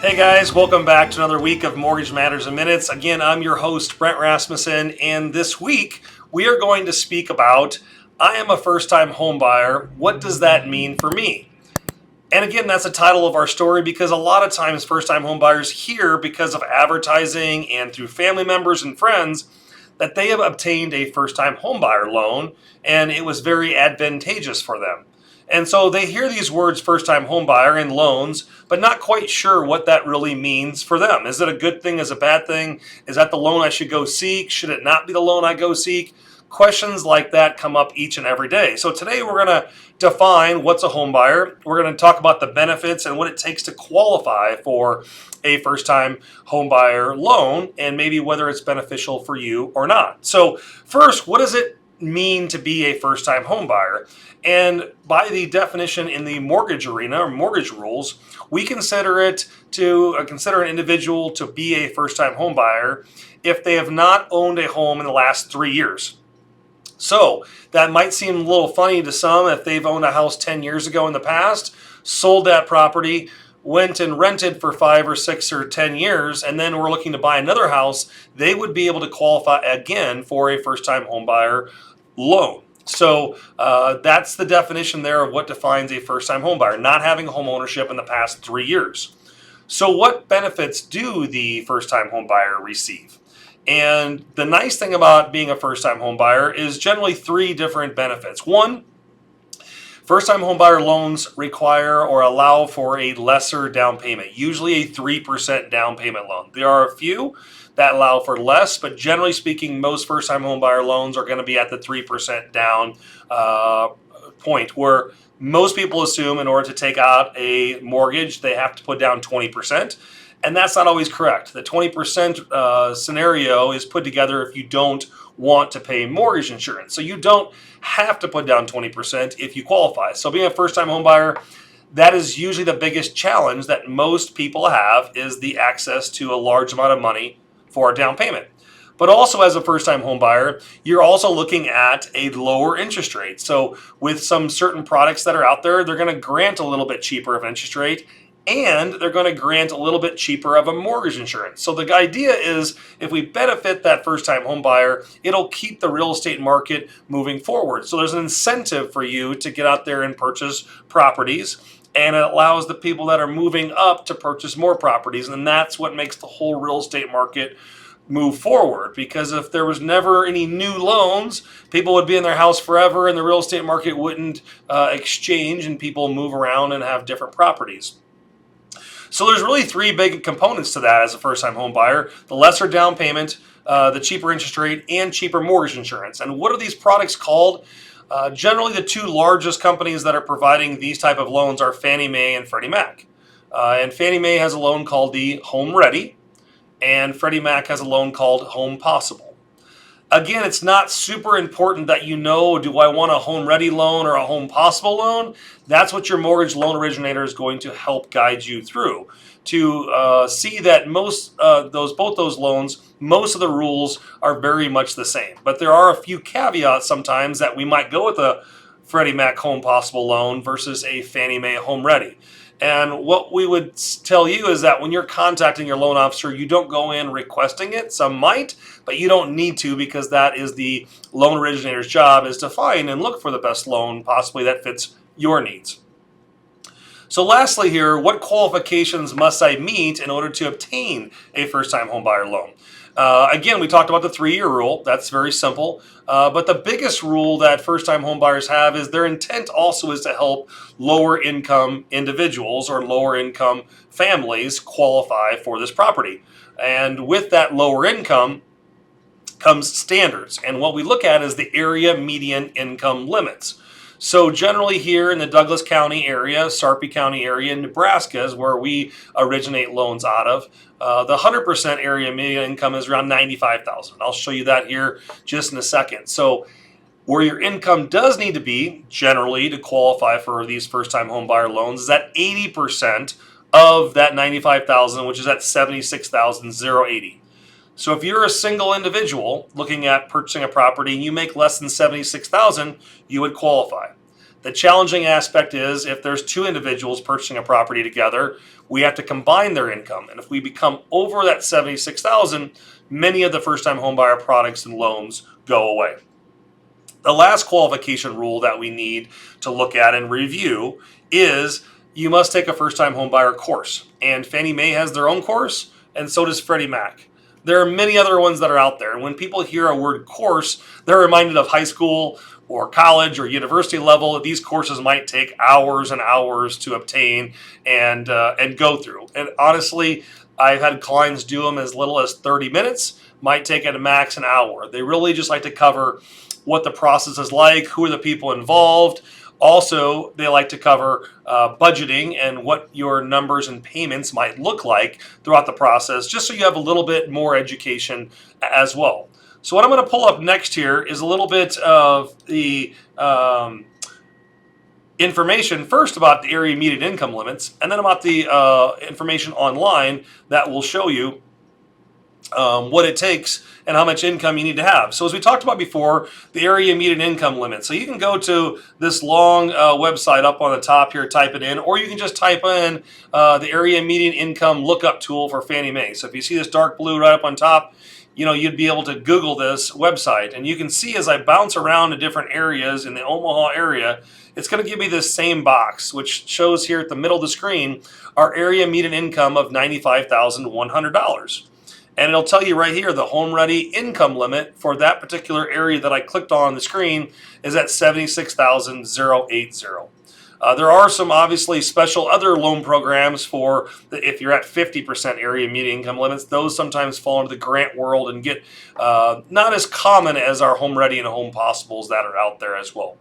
Hey guys, welcome back to another week of Mortgage Matters in Minutes. Again, I'm your host, Brent Rasmussen, and this week we are going to speak about I am a first-time home buyer. What does that mean for me? And again, that's the title of our story because a lot of times first-time home buyers hear because of advertising and through family members and friends that they have obtained a first-time home buyer loan and it was very advantageous for them. And so they hear these words first-time home buyer and loans, but not quite sure what that really means for them. Is it a good thing? Is it a bad thing? Is that the loan I should go seek? Should it not be the loan I go seek? Questions like that come up each and every day. So today we're going to define what's a home buyer. We're going to talk about the benefits and what it takes to qualify for a first-time home buyer loan and maybe whether it's beneficial for you or not. So first, what does it mean to be a first-time home buyer? And by the definition in the mortgage arena or mortgage rules, we consider an individual to be a first-time home buyer if they have not owned a home in the last 3 years. So that might seem a little funny to some if they've owned a house 10 years ago in the past, sold that property, went and rented for 5 or 6 or 10 years, and then were looking to buy another house, they would be able to qualify again for a first-time home buyer loan. So that's the definition there of what defines a first-time home buyer, not having home ownership in the past 3 years. So what benefits do the first-time home buyer receive? And the nice thing about being a first-time home buyer is generally 3 different benefits. One, first-time home buyer loans require or allow for a lesser down payment, usually a 3% down payment loan. There are a few that allow for less, but generally speaking, most first-time home buyer loans are going to be at the 3% down point, where most people assume in order to take out a mortgage, they have to put down 20%. And that's not always correct. The 20% scenario is put together if you don't want to pay mortgage insurance. So you don't have to put down 20% if you qualify. So being a first-time home buyer, that is usually the biggest challenge that most people have, is the access to a large amount of money for a down payment. But also as a first-time home buyer, you're also looking at a lower interest rate. So with some certain products that are out there, they're going to grant a little bit cheaper of interest rate, and they're going to grant a little bit cheaper of a mortgage insurance. So the idea is if we benefit that first-time home buyer, it'll keep the real estate market moving forward. So there's an incentive for you to get out there and purchase properties, and it allows the people that are moving up to purchase more properties, and that's what makes the whole real estate market move forward. Because if there was never any new loans, people would be in their house forever, and the real estate market wouldn't exchange, and people move around and have different properties. So there's really 3 big components to that as a first-time home buyer: the lesser down payment, the cheaper interest rate, and cheaper mortgage insurance. And what are these products called? Generally, the 2 largest companies that are providing these type of loans are Fannie Mae and Freddie Mac. And Fannie Mae has a loan called the HomeReady, and Freddie Mac has a loan called Home Possible. Again, it's not super important that you know, do I want a HomeReady loan or a Home Possible loan? That's what your mortgage loan originator is going to help guide you through, to see that both those loans, most of the rules are very much the same. But there are a few caveats sometimes that we might go with a Freddie Mac Home Possible loan versus a Fannie Mae HomeReady. And what we would tell you is that when you're contacting your loan officer, you don't go in requesting it. Some might, but you don't need to, because that is the loan originator's job, is to find and look for the best loan possibly that fits your needs. So lastly here, what qualifications must I meet in order to obtain a first-time home buyer loan? Again, we talked about the 3-year rule. That's very simple. But the biggest rule that first-time home buyers have is their intent also is to help lower income individuals or lower income families qualify for this property. And with that lower income comes standards. And what we look at is the area median income limits. So generally here in the Douglas County area, Sarpy County area, Nebraska is where we originate loans out of. The 100% area median income is around $95,000. I'll show you that here just in a second. So where your income does need to be generally to qualify for these first-time home buyer loans is at 80% of that $95,000, which is at $76,080. So if you're a single individual looking at purchasing a property and you make less than $76,000, you would qualify. The challenging aspect is if there's two individuals purchasing a property together, we have to combine their income. And if we become over that $76,000, many of the first-time homebuyer products and loans go away. The last qualification rule that we need to look at and review is you must take a first-time homebuyer course. And Fannie Mae has their own course, and so does Freddie Mac. There are many other ones that are out there. And when people hear a word course, they're reminded of high school or college or university level. These courses might take hours and hours to obtain and go through. And honestly, I've had clients do them as little as 30 minutes, might take at a max an hour. They really just like to cover what the process is like, who are the people involved. Also, they like to cover budgeting and what your numbers and payments might look like throughout the process, just so you have a little bit more education as well. So what I'm going to pull up next here is a little bit of the information first about the area median income limits, and then about the information online that will show you what it takes and how much income you need to have. So as we talked about before, the area median income limit. So you can go to this long website up on the top here, type it in, or you can just type in the area median income lookup tool for Fannie Mae. So if you see this dark blue right up on top, you'd be able to Google this website, and you can see as I bounce around to different areas in the Omaha area, it's going to give me this same box, which shows here at the middle of the screen our area median income of $95,100. And it'll tell you right here the HomeReady income limit for that particular area that I clicked on the screen is at $76,080. There are some obviously special other loan programs for if you're at 50% area median income limits. Those sometimes fall into the grant world and get not as common as our HomeReady and Home Possibles that are out there as well.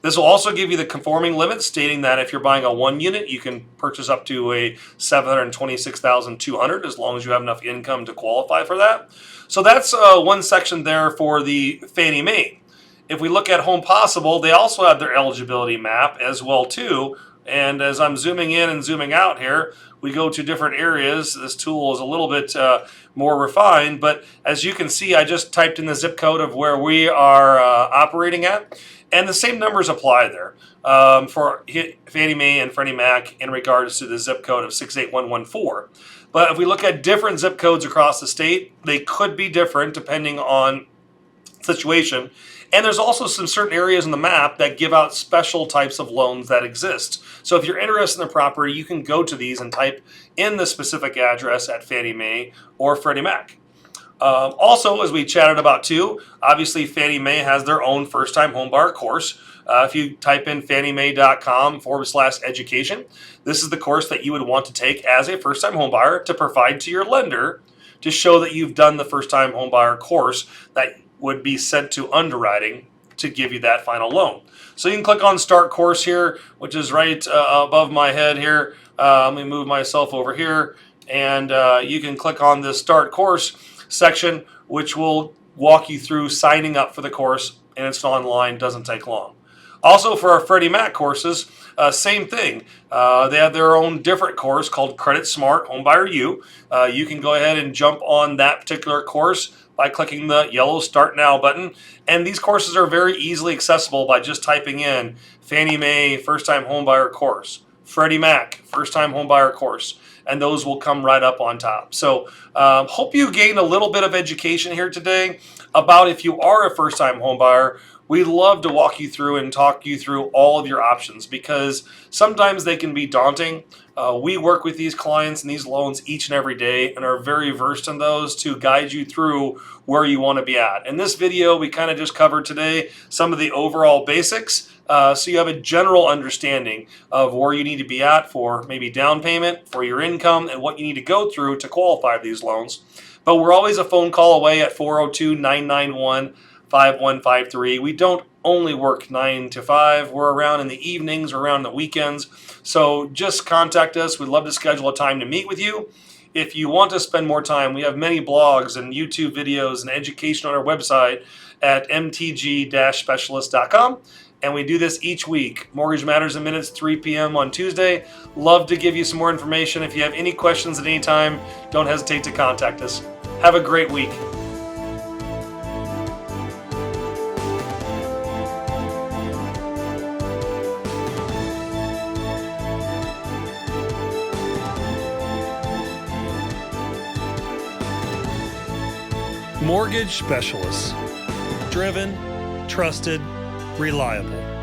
This will also give you the conforming limits, stating that if you're buying a one unit, you can purchase up to a $726,200 as long as you have enough income to qualify for that. So that's one section there for the Fannie Mae. If we look at Home Possible, they also have their eligibility map as well too. And as I'm zooming in and zooming out here, we go to different areas. This tool is a little bit more refined, but as you can see, I just typed in the zip code of where we are operating at. And the same numbers apply there for Fannie Mae and Freddie Mac in regards to the zip code of 68114. But if we look at different zip codes across the state, they could be different depending on situation. And there's also some certain areas in the map that give out special types of loans that exist. So if you're interested in the property, you can go to these and type in the specific address at Fannie Mae or Freddie Mac. Also, as we chatted about too, obviously Fannie Mae has their own first-time homebuyer course. If you type in fanniemae.com/education, this is the course that you would want to take as a first-time homebuyer to provide to your lender to show that you've done the first-time homebuyer course that would be sent to underwriting to give you that final loan. So you can click on Start Course here, which is right above my head here. Let me move myself over here, and you can click on this Start Course section, which will walk you through signing up for the course, and it's online, doesn't take long. Also for our Freddie Mac courses, same thing. They have their own different course called Credit Smart Homebuyer U. You can go ahead and jump on that particular course by clicking the yellow Start Now button. And these courses are very easily accessible by just typing in Fannie Mae First Time Homebuyer Course, Freddie Mac First Time Homebuyer Course, and those will come right up on top. So hope you gained a little bit of education here today about if you are a first-time homebuyer. We love to walk you through and talk you through all of your options because sometimes they can be daunting. We work with these clients and these loans each and every day and are very versed in those to guide you through where you want to be at. In this video, we kind of just covered today some of the overall basics. So you have a general understanding of where you need to be at for maybe down payment, for your income, and what you need to go through to qualify for these loans. But we're always a phone call away at 402-991-5153. We don't only work 9 to 5. We're around in the evenings, we're around the weekends. So just contact us. We'd love to schedule a time to meet with you. If you want to spend more time, we have many blogs and YouTube videos and education on our website at mtg-specialist.com. And we do this each week. Mortgage Matters in Minutes, 3 p.m. on Tuesday. Love to give you some more information. If you have any questions at any time, don't hesitate to contact us. Have a great week. Mortgage Specialists. Driven, trusted, reliable.